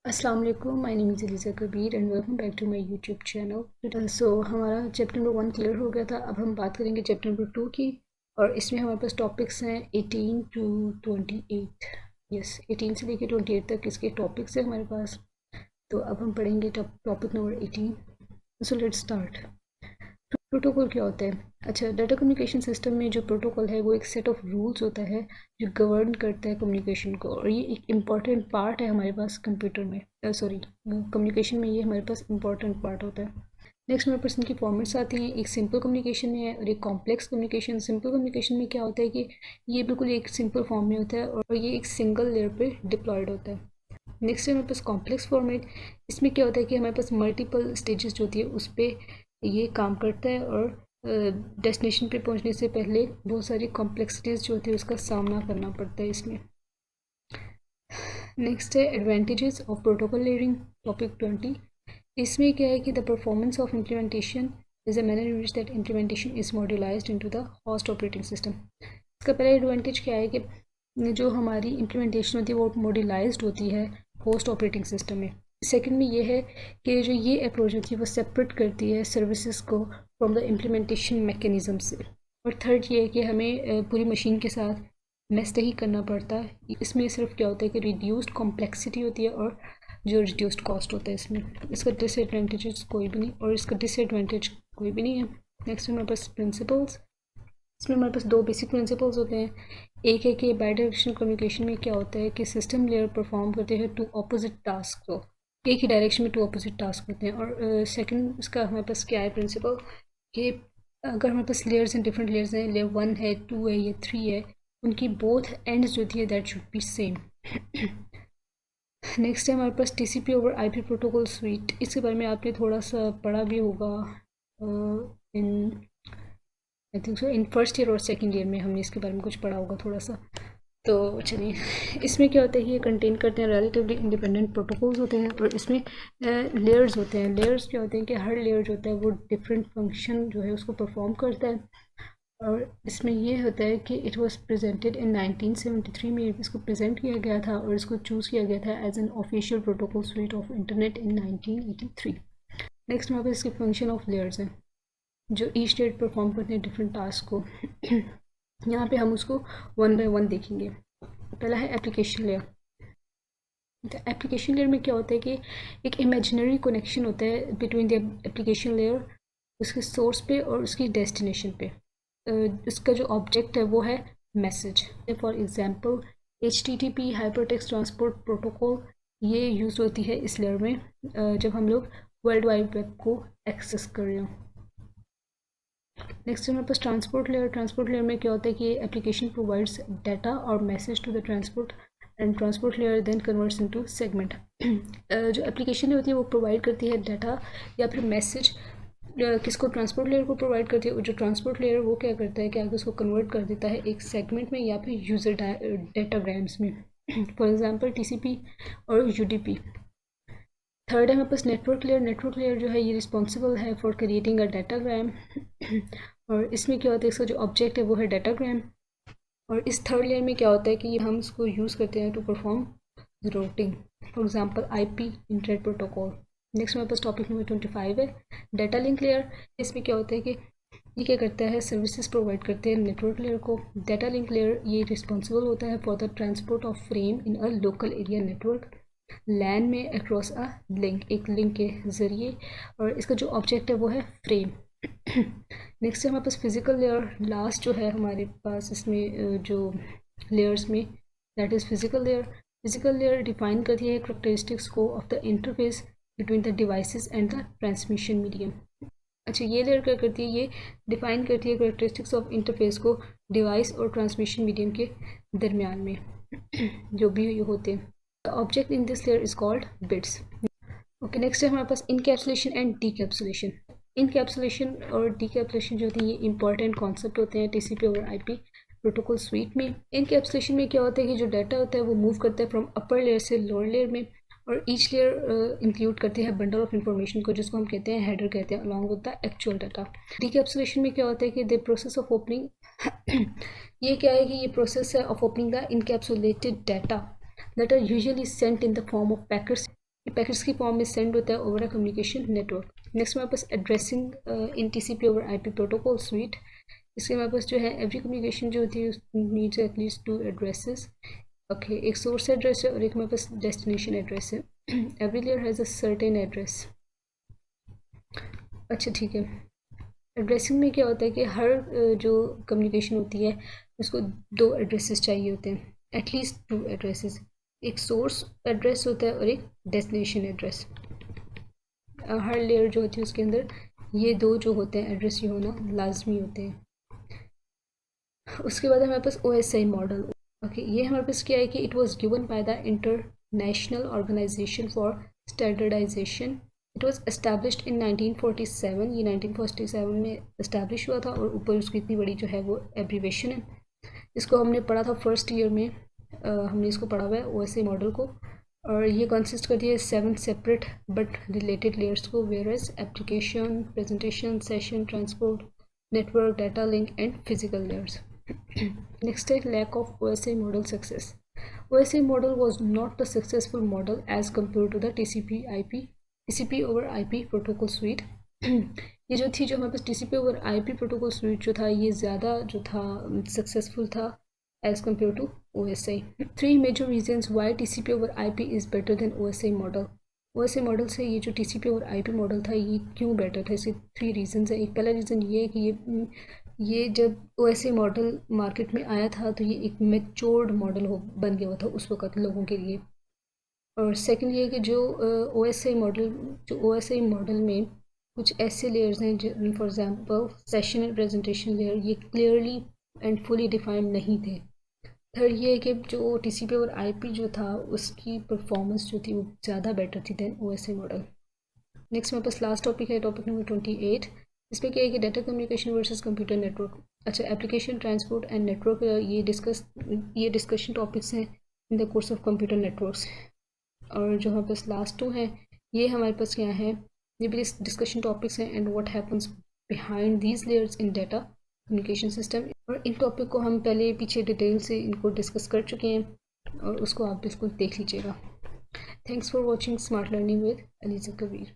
अस्सलाम वालेकुम, my name is Eliza Kabir and welcome back to my YouTube channel. हमारा chapter number 1 clear हो गया था। अब हम बात करेंगे चैप्टर नंबर 2 की, और इसमें हमारे पास टॉपिक्स हैं 18 टू 28। यस, 18 से लेकर 28 तक इसके टॉपिक्स हैं हमारे पास। तो अब हम पढ़ेंगे topic number 18। So let's start. Protocol क्या होता है? अच्छा, डाटा कम्युनिकेशन सिस्टम में जो प्रोटोकॉल है वो एक सेट ऑफ रूल्स होता है जो गवर्न करता है कम्युनिकेशन को, और ये एक इम्पॉर्टेंट पार्ट है हमारे पास कंप्यूटर में, सॉरी कम्युनिकेशन में ये हमारे पास इम्पॉर्टेंट पार्ट होता है। नेक्स्ट हमारे पास इनकी फॉर्मेट्स आती हैं। एक सिंपल कम्युनिकेशन है और एक कॉम्प्लेक्स कम्युनिकेशन। सिंपल कम्युनिकेशन में क्या होता है कि ये बिल्कुल एक सिंपल फॉर्म में होता है और ये एक सिंगल लेयर पे डिप्लॉयड होता है। नेक्स्ट है हमारे पास कॉम्प्लेक्स फॉर्मेट। इसमें क्या होता है कि हमारे पास मल्टीपल स्टेजेस जो होती है उस पर ये काम करता है, और डेस्टिनेशन पे पहुंचने से पहले बहुत सारी कॉम्प्लेक्सिटीज़ जो होती है उसका सामना करना पड़ता है इसमें। नेक्स्ट है advantages of protocol layering, topic 20। इसमें क्या है कि the performance of implementation is a manner in which that implementation is modularized into the host operating system. इसका पहला एडवांटेज क्या है कि जो हमारी इम्प्लीमेंटेशन होती है वो मॉड्यूलाइज्ड होती है होस्ट ऑपरेटिंग सिस्टम में। सेकंड में ये है कि जो ये अप्रोच होती है वो सेपरेट करती है सर्विसेज को फ्रॉम द इम्प्लीमेंटेशन मैकेनिज़्म से। और थर्ड ये है कि हमें पूरी मशीन के साथ मेस नहीं करना पड़ता। इसमें सिर्फ क्या होता है कि रिड्यूस्ड कॉम्प्लेक्सिटी होती है और जो रिड्यूस्ड कॉस्ट होता है इसमें। इसका डिसएडवांटेजेस कोई भी नहीं और इसका डिसएडवांटेज कोई भी नहीं है। नेक्स्ट हमारे पास प्रिंसिपल्स। इसमें हमारे पास दो बेसिक प्रिंसिपल्स होते हैं। एक है कि बाई डायरेक्शनल कम्युनिकेशन में क्या होता है कि सिस्टम लेयर परफॉर्म करते हैं टू अपोजिट टास्क को, एक ही डायरेक्शन में टू अपोजिट टास्क होते हैं। और सेकंड इसका हमारे पास क्या है प्रिंसिपल कि अगर हमारे पास लेयर्स हैं, डिफरेंट लेयर्स हैं, लेयर 1 है, 2 है या 3 है, उनकी बोथ एंड्स जो थी that should be same. Next है हमारे पास TCP over IP protocol suite. इसके बारे में आपने थोड़ा सा पढ़ा भी होगा in I think so in first year और सेकंड ईयर में हमने इसके बारे में कुछ पढ़ा होगा थोड़ा सा। तो चलिए, इसमें क्या होता है कि ये कंटेन करते हैं रिलेटिवली इंडिपेंडेंट प्रोटोकॉल्स होते हैं, और इसमें लेयर्स होते हैं। लेयर्स क्या होते हैं कि हर लेयर जो होता है वो डिफरेंट फंक्शन जो है उसको परफॉर्म करता है। और इसमें ये होता है कि इट वाज प्रेजेंटेड इन 1973 में इसको प्रेजेंट किया गया था, और इसको चूज़ किया गया था as an official protocol suite of internet in 1983। Next हमारे पास इसके फंक्शन ऑफ लेयर्स हैं जो ईच लेयर परफॉर्म करते हैं डिफरेंट टास्क को। यहाँ पे हम उसको वन बाय वन देखेंगे। पहला है एप्लीकेशन लेयर। तो एप्लीकेशन लेयर में क्या होता है कि एक इमेजिनरी कनेक्शन होता है बिटवीन द एप्लीकेशन लेयर, उसके सोर्स पे और उसकी डेस्टिनेशन पे। उसका जो ऑब्जेक्ट है वो है message. For example HTTP hypertext transport protocol ये यूज़ होती है इस लेयर में जब हम लोग वर्ल्ड वाइड वेब को एक्सेस कर रहे हो। नेक्स्ट हमारे पास ट्रांसपोर्ट लेयर। ट्रांसपोर्ट लेयर में क्या होता है कि एप्लीकेशन प्रोवाइड्स डाटा और message to the transport, and transport layer then converts into segment. जो एप्लीकेशन होती है वो प्रोवाइड करती है डाटा या फिर मैसेज किसको, ट्रांसपोर्ट लेयर को प्रोवाइड करती है, और जो ट्रांसपोर्ट लेयर वो क्या करता है कि आगे उसको कन्वर्ट कर देता है एक सेगमेंट में या फिर यूज़र डाटाग्राम्स में। फॉर एग्जांपल TCP और UDP। थर्ड है हमारे पास नेटवर्क लेयर। नेटवर्क लेयर जो है ये रिस्पॉन्सिबल है फॉर क्रिएटिंग अ डाटाग्राम, और इसमें क्या होता है इसका जो ऑब्जेक्ट है वो है डाटाग्राम। और इस थर्ड लेयर में क्या होता है कि हम इसको यूज़ करते हैं to perform routing, for example IP internet protocol. Next हमारे पास टॉपिक नंबर 25 है डाटा लिंक लेयर। इसमें क्या होता है कि ये क्या करता है, सर्विसेज प्रोवाइड करते हैं नेटवर्क लेयर को। डाटा लिंक लेयर ये रिस्पॉन्सिबल होता है for the transport of frame in a local area network LAN में अक्रॉस अ लिंक, एक लिंक के ज़रिए, और इसका जो ऑब्जेक्ट है वो है फ्रेम। नेक्स्ट है हमारे पास फिजिकल लेयर। लास्ट जो है हमारे पास इसमें जो लेयर्स में, that is physical layer. Physical layer define करती है करेक्टरिस्टिक्स को of the interface between the devices and the transmission medium. अच्छा, ये लेयर क्या करती है, ये डिफाइन करती है करेक्टरिस्टिक्स ऑफ इंटरफेस को डिवाइस और ट्रांसमिशन मीडियम के दरमियान में जो भी होते हैं। The object in this layer is called bits. Okay, next है हमारे पास इनकैप्सुलेशन एंड डीकैप्सुलेशन। इनकैप्सुलेशन और डीकैप्सुलेशन जो होती है ये इंपॉर्टेंट कॉन्सेप्ट होते हैं TCP और IP प्रोटोकॉल स्वीट में। इनकैप्सुलेशन में क्या होता है कि जो डाटा होता है वो मूव करता है फ्रॉम अपर लेयर से लोअर लेयर में, और ईच लेयर इंक्लूड करती है बंडल ऑफ इंफॉर्मेशन को जिसको हम कहते हैं हेडर कहते हैं along with the actual data. Decapsulation में क्या होता है कि द प्रोसेस ऑफ ओपनिंग ये क्या है कि ये प्रोसेस है of opening the encapsulated data that are usually sent in the form of packets ये पैकेट्स की फॉर्म में सेंड होता है over a communication network. Next हमारे पास एड्रेसिंग इन TCP over IP protocol suite. इसके हमारे पास जो है एवरी कम्युनिकेशन जो होती है नीड्स एटलीस्ट 2 एड्रेसेस। ओके, एक सोर्स एड्रेस है और एक हमारे पास डेस्टिनेशन एड्रेस है। Every layer has a certain address. अच्छा ठीक है, एड्रेसिंग में क्या होता है कि हर जो कम्युनिकेशन होती है उसको 2 एड्रेसेस चाहिए होते हैं, एटलीस्ट 2 एड्रेसेस। एक सोर्स एड्रेस होता है और एक डेस्टिनेशन एड्रेस। हर लेयर जो होती है उसके अंदर ये 2 जो होते हैं एड्रेस ये होना लाजमी होते हैं। उसके बाद हमारे पास OSI मॉडल। ओके, ये हमारे पास क्या है कि it was given by the International Organization for Standardization. It was established in 1947। ये 1947 में इस्टेब्लिश हुआ था और ऊपर उसकी इतनी बड़ी जो है वो एब्रीवेशन है। इसको हमने पढ़ा था फर्स्ट ईयर में, हमने इसको पढ़ा हुआ है OSI मॉडल को। और ये कंसिस्ट करती है 7 सेपरेट बट रिलेटेड लेयर्स को, whereas application, presentation, session, transport, network, data link and physical layers. Next is lack of OSI model success. OSI model was not a successful model as compared to the TCP over IP protocol suite. ये जो थी, जो हमारे पास TCP over IP protocol suite जो था, ये ज़्यादा जो था सक्सेसफुल था as compared to OSI. 3 major reasons why TCP over IP is better than OSI model. OSI model से ये जो TCP और IP मॉडल था ये क्यों बेटर था, इसके 3 रीजंस हैं। एक पहला रीज़न ये है कि ये जब OSI मॉडल मार्केट में आया था तो ये एक मैच्योर्ड मॉडल बन गया हुआ था उस वक्त लोगों के लिए। और सेकंड ये कि जो OSI मॉडल में कुछ ऐसे लेयर्स हैं जो, for example session and presentation layer, ये क्लियरली एंड फुली डिफाइंड नहीं थे। थर्ड ये है कि जो TCP और IP जो था उसकी परफॉर्मेंस जो थी वो ज़्यादा बेटर थी देन OSI मॉडल। नेक्स्ट मेरे पास लास्ट टॉपिक है, टॉपिक नंबर 28। इसमें क्या है कि data communication versus computer network. अच्छा, एप्लीकेशन, ट्रांसपोर्ट एंड नेटवर्क, ये डिस्कशन टॉपिक्स हैं in the course of computer networks. और जो हमारे पास लास्ट 2 हैं ये हमारे पास क्या है, ये भी डिस्कशन टॉपिक्स हैं and what happens behind these layers in data communication system. और इन टॉपिक को हम पहले पीछे डिटेल से इनको डिस्कस कर चुके हैं और उसको आप बिल्कुल देख लीजिएगा। Thanks for watching smart learning with Aliza Kabir.